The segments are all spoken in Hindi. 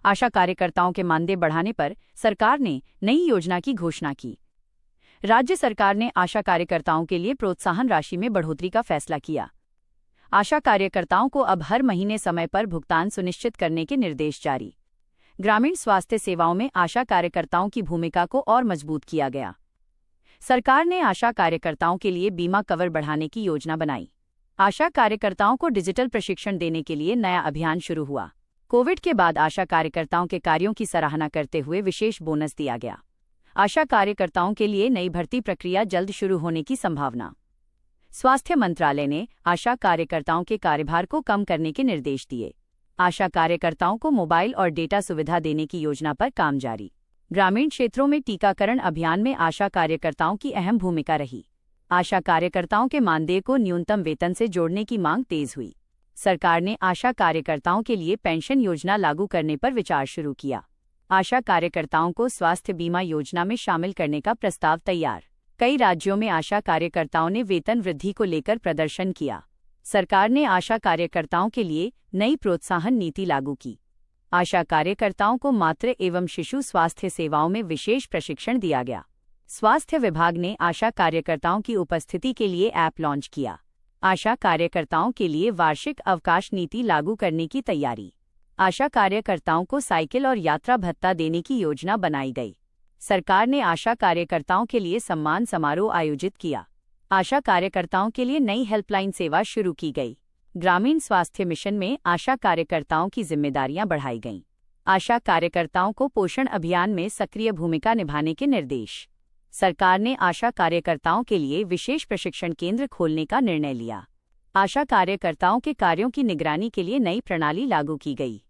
आशा कार्यकर्ताओं के मानदेय बढ़ाने पर सरकार ने नई योजना की घोषणा की। राज्य सरकार ने आशा कार्यकर्ताओं के लिए प्रोत्साहन राशि में बढ़ोतरी का फैसला किया। आशा कार्यकर्ताओं को अब हर महीने समय पर भुगतान सुनिश्चित करने के निर्देश जारी। ग्रामीण स्वास्थ्य सेवाओं में आशा कार्यकर्ताओं की भूमिका को और मजबूत किया गया। सरकार ने आशा कार्यकर्ताओं के लिए बीमा कवर बढ़ाने की योजना बनाई। आशा कार्यकर्ताओं को डिजिटल प्रशिक्षण देने के लिए नया अभियान शुरू हुआ। कोविड के बाद आशा कार्यकर्ताओं के कार्यों की सराहना करते हुए विशेष बोनस दिया गया। आशा कार्यकर्ताओं के लिए नई भर्ती प्रक्रिया जल्द शुरू होने की संभावना। स्वास्थ्य मंत्रालय ने आशा कार्यकर्ताओं के कार्यभार को कम करने के निर्देश दिए। आशा कार्यकर्ताओं को मोबाइल और डेटा सुविधा देने की योजना पर काम जारी। ग्रामीण क्षेत्रों में टीकाकरण अभियान में आशा कार्यकर्ताओं की अहम भूमिका रही। आशा कार्यकर्ताओं के मानदेय को न्यूनतम वेतन से जोड़ने की मांग तेज हुई। सरकार ने आशा कार्यकर्ताओं के लिए पेंशन योजना लागू करने पर विचार शुरू किया। आशा कार्यकर्ताओं को स्वास्थ्य बीमा योजना में शामिल करने का प्रस्ताव तैयार। कई राज्यों में आशा कार्यकर्ताओं ने वेतन वृद्धि को लेकर प्रदर्शन किया। सरकार ने आशा कार्यकर्ताओं के लिए नई प्रोत्साहन नीति लागू की। आशा कार्यकर्ताओं को मातृ एवं शिशु स्वास्थ्य सेवाओं में विशेष प्रशिक्षण दिया गया। स्वास्थ्य विभाग ने आशा कार्यकर्ताओं की उपस्थिति के लिए ऐप लॉन्च किया। आशा कार्यकर्ताओं के लिए वार्षिक अवकाश नीति लागू करने की तैयारी। आशा कार्यकर्ताओं को साइकिल और यात्रा भत्ता देने की योजना बनाई गई। सरकार ने आशा कार्यकर्ताओं के लिए सम्मान समारोह आयोजित किया। आशा कार्यकर्ताओं के लिए नई हेल्पलाइन सेवा शुरू की गई। ग्रामीण स्वास्थ्य मिशन में आशा कार्यकर्ताओं की जिम्मेदारियां बढ़ाई गईं। आशा कार्यकर्ताओं को पोषण अभियान में सक्रिय भूमिका निभाने के निर्देश। सरकार ने आशा कार्यकर्ताओं के लिए विशेष प्रशिक्षण केंद्र खोलने का निर्णय लिया। आशा कार्यकर्ताओं के कार्यों की निगरानी के लिए नई प्रणाली लागू की गई।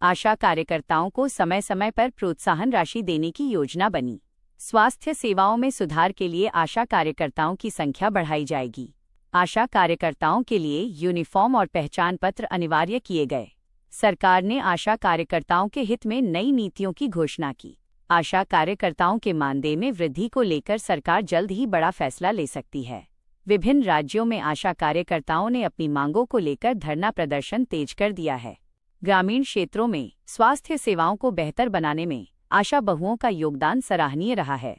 आशा कार्यकर्ताओं को समय समय पर प्रोत्साहन राशि देने की योजना बनी। स्वास्थ्य सेवाओं में सुधार के लिए आशा कार्यकर्ताओं की संख्या बढ़ाई जाएगी। आशा कार्यकर्ताओं के लिए यूनिफॉर्म और पहचान पत्र अनिवार्य किए गए। सरकार ने आशा कार्यकर्ताओं के हित में नई नीतियों की घोषणा की। आशा कार्यकर्ताओं के मानदेय में वृद्धि को लेकर सरकार जल्द ही बड़ा फैसला ले सकती है। विभिन्न राज्यों में आशा कार्यकर्ताओं ने अपनी मांगों को लेकर धरना प्रदर्शन तेज कर दिया है। ग्रामीण क्षेत्रों में स्वास्थ्य सेवाओं को बेहतर बनाने में आशा बहुओं का योगदान सराहनीय रहा है।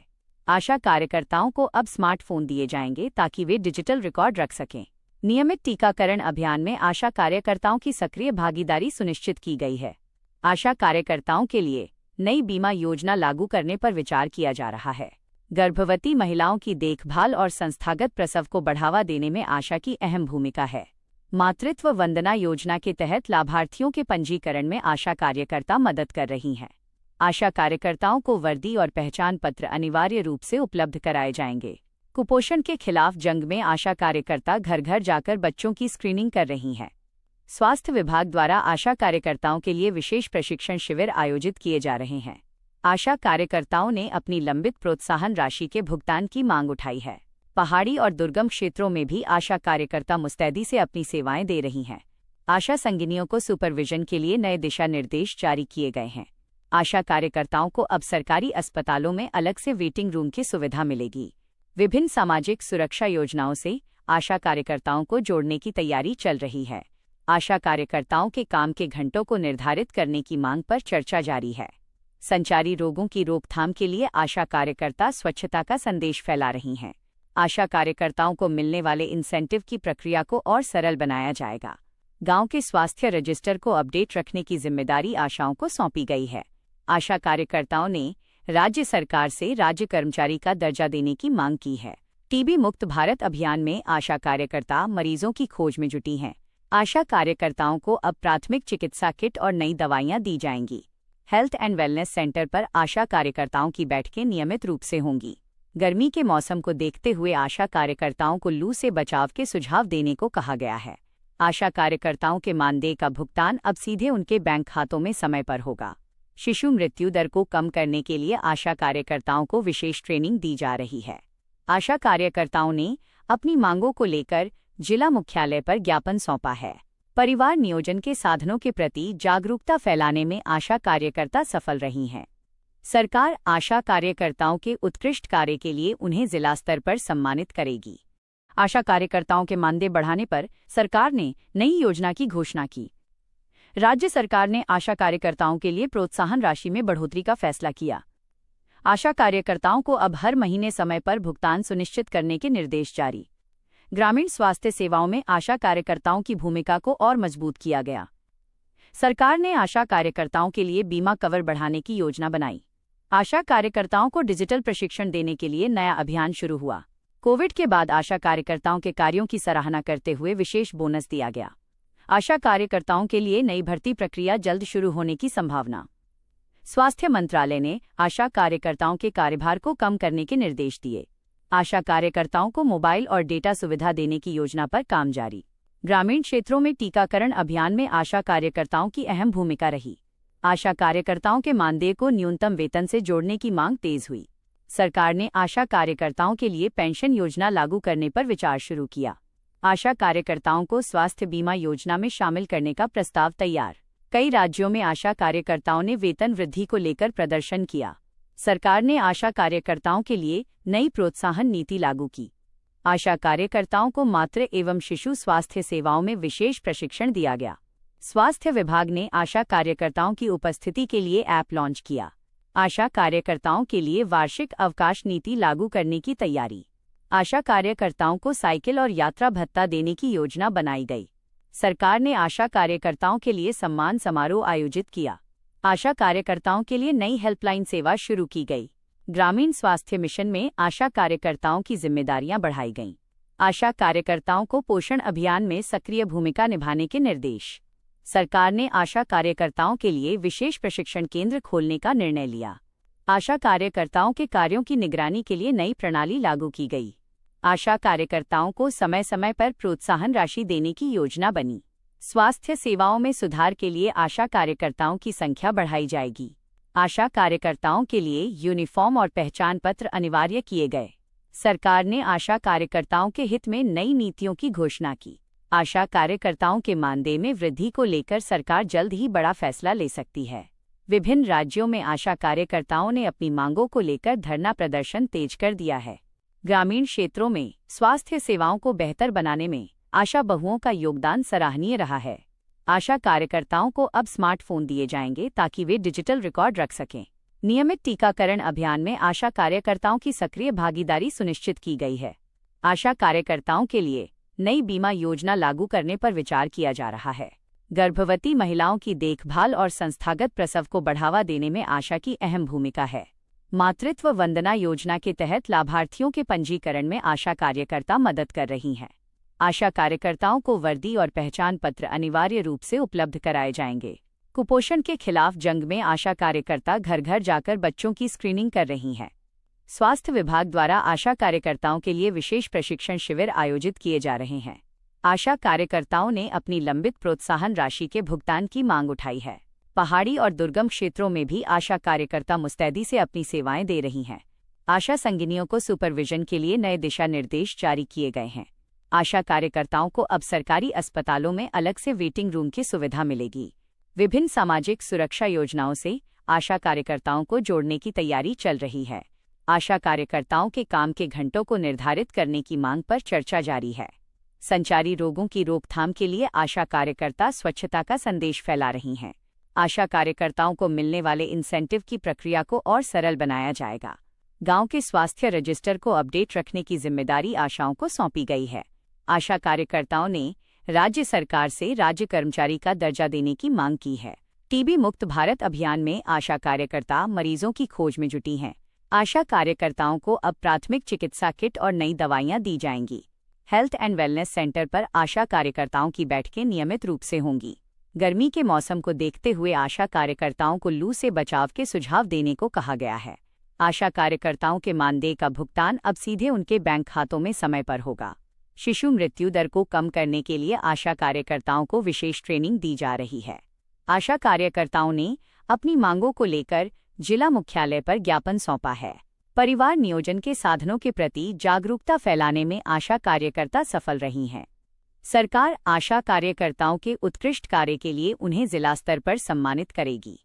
आशा कार्यकर्ताओं को अब स्मार्टफोन दिए जाएंगे ताकि वे डिजिटल रिकॉर्ड रख सकें। नियमित टीकाकरण अभियान में आशा कार्यकर्ताओं की सक्रिय भागीदारी सुनिश्चित की गई है। आशा कार्यकर्ताओं के लिए नई बीमा योजना लागू करने पर विचार किया जा रहा है। गर्भवती महिलाओं की देखभाल और संस्थागत प्रसव को बढ़ावा देने में आशा की अहम भूमिका है। मातृत्व वंदना योजना के तहत लाभार्थियों के पंजीकरण में आशा कार्यकर्ता मदद कर रही हैं। आशा कार्यकर्ताओं को वर्दी और पहचान पत्र अनिवार्य रूप से उपलब्ध कराए जाएंगे। कुपोषण के खिलाफ जंग में आशा कार्यकर्ता घर घर जाकर बच्चों की स्क्रीनिंग कर रही हैं। स्वास्थ्य विभाग द्वारा आशा कार्यकर्ताओं के लिए विशेष प्रशिक्षण शिविर आयोजित किए जा रहे हैं। आशा कार्यकर्ताओं ने अपनी लंबित प्रोत्साहन राशि के भुगतान की मांग उठाई है। पहाड़ी और दुर्गम क्षेत्रों में भी आशा कार्यकर्ता मुस्तैदी से अपनी सेवाएं दे रही हैं। आशा संगिनियों को सुपरविजन के लिए नए दिशा निर्देश जारी किए गए हैं। आशा कार्यकर्ताओं को अब सरकारी अस्पतालों में अलग से वेटिंग रूम की सुविधा मिलेगी। विभिन्न सामाजिक सुरक्षा योजनाओं से आशा कार्यकर्ताओं को जोड़ने की तैयारी चल रही है। आशा कार्यकर्ताओं के काम के घंटों को निर्धारित करने की मांग पर चर्चा जारी है। संचारी रोगों की रोकथाम के लिए आशा कार्यकर्ता स्वच्छता का संदेश फैला रही हैं। आशा कार्यकर्ताओं को मिलने वाले इंसेंटिव की प्रक्रिया को और सरल बनाया जाएगा। गांव के स्वास्थ्य रजिस्टर को अपडेट रखने की जिम्मेदारी आशाओं को सौंपी गई है। आशा कार्यकर्ताओं ने राज्य सरकार से राज्य कर्मचारी का दर्जा देने की मांग की है। टीबी मुक्त भारत अभियान में आशा कार्यकर्ता मरीजों की खोज में जुटी हैं। आशा कार्यकर्ताओं को अब प्राथमिक चिकित्सा किट और नई दवाइयां दी जाएंगी। हेल्थ एंड वेलनेस सेंटर पर आशा कार्यकर्ताओं की बैठकें नियमित रूप से होंगी। गर्मी के मौसम को देखते हुए आशा कार्यकर्ताओं को लू से बचाव के सुझाव देने को कहा गया है। आशा कार्यकर्ताओं के मानदेय का भुगतान अब सीधे उनके बैंक खातों में समय पर होगा। शिशु मृत्यु दर को कम करने के लिए आशा कार्यकर्ताओं को विशेष ट्रेनिंग दी जा रही है। आशा कार्यकर्ताओं ने अपनी मांगों को लेकर जिला मुख्यालय पर ज्ञापन सौंपा है। परिवार नियोजन के साधनों के प्रति जागरूकता फैलाने में आशा कार्यकर्ता सफल रही हैं। सरकार आशा कार्यकर्ताओं के उत्कृष्ट कार्य के लिए उन्हें जिला स्तर पर सम्मानित करेगी। आशा कार्यकर्ताओं के मानदेय बढ़ाने पर सरकार ने नई योजना की घोषणा की। राज्य सरकार ने आशा कार्यकर्ताओं के लिए प्रोत्साहन राशि में बढ़ोतरी का फैसला किया। आशा कार्यकर्ताओं को अब हर महीने समय पर भुगतान सुनिश्चित करने के निर्देश जारी। ग्रामीण स्वास्थ्य सेवाओं में आशा कार्यकर्ताओं की भूमिका को और मजबूत किया गया। सरकार ने आशा कार्यकर्ताओं के लिए बीमा कवर बढ़ाने की योजना बनाई। आशा कार्यकर्ताओं को डिजिटल प्रशिक्षण देने के लिए नया अभियान शुरू हुआ। कोविड के बाद आशा कार्यकर्ताओं के कार्यों की सराहना करते हुए विशेष बोनस दिया गया। आशा कार्यकर्ताओं के लिए नई भर्ती प्रक्रिया जल्द शुरू होने की संभावना। स्वास्थ्य मंत्रालय ने आशा कार्यकर्ताओं के कार्यभार को कम करने के निर्देश दिए। आशा कार्यकर्ताओं को मोबाइल और डेटा सुविधा देने की योजना पर काम जारी। ग्रामीण क्षेत्रों में टीकाकरण अभियान में आशा कार्यकर्ताओं की अहम भूमिका रही। आशा कार्यकर्ताओं के मानदेय को न्यूनतम वेतन से जोड़ने की मांग तेज हुई। सरकार ने आशा कार्यकर्ताओं के लिए पेंशन योजना लागू करने पर विचार शुरू किया। आशा कार्यकर्ताओं को स्वास्थ्य बीमा योजना में शामिल करने का प्रस्ताव तैयार। कई राज्यों में आशा कार्यकर्ताओं ने वेतन वृद्धि को लेकर प्रदर्शन किया। सरकार ने आशा कार्यकर्ताओं के लिए नई प्रोत्साहन नीति लागू की। आशा कार्यकर्ताओं को मातृ एवं शिशु स्वास्थ्य सेवाओं में विशेष प्रशिक्षण दिया गया। स्वास्थ्य विभाग ने आशा कार्यकर्ताओं की उपस्थिति के लिए ऐप लॉन्च किया। आशा कार्यकर्ताओं के लिए वार्षिक अवकाश नीति लागू करने की तैयारी। आशा कार्यकर्ताओं को साइकिल और यात्रा भत्ता देने की योजना बनाई गई। सरकार ने आशा कार्यकर्ताओं के लिए सम्मान समारोह आयोजित किया। आशा कार्यकर्ताओं के लिए नई हेल्पलाइन सेवा शुरू की गई। ग्रामीण स्वास्थ्य मिशन में आशा कार्यकर्ताओं की जिम्मेदारियां बढ़ाई गईं। आशा कार्यकर्ताओं को पोषण अभियान में सक्रिय भूमिका निभाने के निर्देश। सरकार ने आशा कार्यकर्ताओं के लिए विशेष प्रशिक्षण केंद्र खोलने का निर्णय लिया। आशा कार्यकर्ताओं के कार्यों की निगरानी के लिए नई प्रणाली लागू की गई। आशा कार्यकर्ताओं को समय समय पर प्रोत्साहन राशि देने की योजना बनी। स्वास्थ्य सेवाओं में सुधार के लिए आशा कार्यकर्ताओं की संख्या बढ़ाई जाएगी। आशा कार्यकर्ताओं के लिए यूनिफॉर्म और पहचान पत्र अनिवार्य किए गए। सरकार ने आशा कार्यकर्ताओं के हित में नई नीतियों की घोषणा की। आशा कार्यकर्ताओं के मानदेय में वृद्धि को लेकर सरकार जल्द ही बड़ा फैसला ले सकती है। विभिन्न राज्यों में आशा कार्यकर्ताओं ने अपनी मांगों को लेकर धरना प्रदर्शन तेज कर दिया है। ग्रामीण क्षेत्रों में स्वास्थ्य सेवाओं को बेहतर बनाने में आशा बहुओं का योगदान सराहनीय रहा है। आशा कार्यकर्ताओं को अब स्मार्टफोन दिए जाएंगे ताकि वे डिजिटल रिकॉर्ड रख सकें। नियमित टीकाकरण अभियान में आशा कार्यकर्ताओं की सक्रिय भागीदारी सुनिश्चित की गई है। आशा कार्यकर्ताओं के लिए नई बीमा योजना लागू करने पर विचार किया जा रहा है। गर्भवती महिलाओं की देखभाल और संस्थागत प्रसव को बढ़ावा देने में आशा की अहम भूमिका है। मातृत्व वंदना योजना के तहत लाभार्थियों के पंजीकरण में आशा कार्यकर्ता मदद कर रही हैं। आशा कार्यकर्ताओं को वर्दी और पहचान पत्र अनिवार्य रूप से उपलब्ध कराए जाएंगे। कुपोषण के खिलाफ जंग में आशा कार्यकर्ता घर घर जाकर बच्चों की स्क्रीनिंग कर रही हैं। स्वास्थ्य विभाग द्वारा आशा कार्यकर्ताओं के लिए विशेष प्रशिक्षण शिविर आयोजित किए जा रहे हैं। आशा कार्यकर्ताओं ने अपनी लंबित प्रोत्साहन राशि के भुगतान की मांग उठाई है। पहाड़ी और दुर्गम क्षेत्रों में भी आशा कार्यकर्ता मुस्तैदी से अपनी सेवाएं दे रही हैं। आशा संगिनियों को सुपरविजन के लिए नए दिशा निर्देश जारी किए गए हैं। आशा कार्यकर्ताओं को अब सरकारी अस्पतालों में अलग से वेटिंग रूम की सुविधा मिलेगी। विभिन्न सामाजिक सुरक्षा योजनाओं से आशा कार्यकर्ताओं को जोड़ने की तैयारी चल रही है। आशा कार्यकर्ताओं के काम के घंटों को निर्धारित करने की मांग पर चर्चा जारी है। संचारी रोगों की रोकथाम के लिए आशा कार्यकर्ता स्वच्छता का संदेश फैला रही हैं। आशा कार्यकर्ताओं को मिलने वाले इंसेंटिव की प्रक्रिया को और सरल बनाया जाएगा। गांव के स्वास्थ्य रजिस्टर को अपडेट रखने की जिम्मेदारी आशाओं को सौंपी गई है। आशा कार्यकर्ताओं ने राज्य सरकार से राज्य कर्मचारी का दर्जा देने की मांग की है। टीबी मुक्त भारत अभियान में आशा कार्यकर्ता मरीजों की खोज में जुटी हैं। आशा कार्यकर्ताओं को अब प्राथमिक चिकित्सा किट और नई दवाइयां दी जाएंगी। हेल्थ एंड वेलनेस सेंटर पर आशा कार्यकर्ताओं की बैठकें नियमित रूप से होंगी। गर्मी के मौसम को देखते हुए आशा कार्यकर्ताओं को लू से बचाव के सुझाव देने को कहा गया है। आशा कार्यकर्ताओं के मानदेय का भुगतान अब सीधे उनके बैंक खातों में समय पर होगा। शिशु मृत्यु दर को कम करने के लिए आशा कार्यकर्ताओं को विशेष ट्रेनिंग दी जा रही है। आशा कार्यकर्ताओं ने अपनी मांगों को लेकर जिला मुख्यालय पर ज्ञापन सौंपा है। परिवार नियोजन के साधनों के प्रति जागरूकता फैलाने में आशा कार्यकर्ता सफल रही हैं। सरकार आशा कार्यकर्ताओं के उत्कृष्ट कार्य के लिए उन्हें जिला स्तर पर सम्मानित करेगी।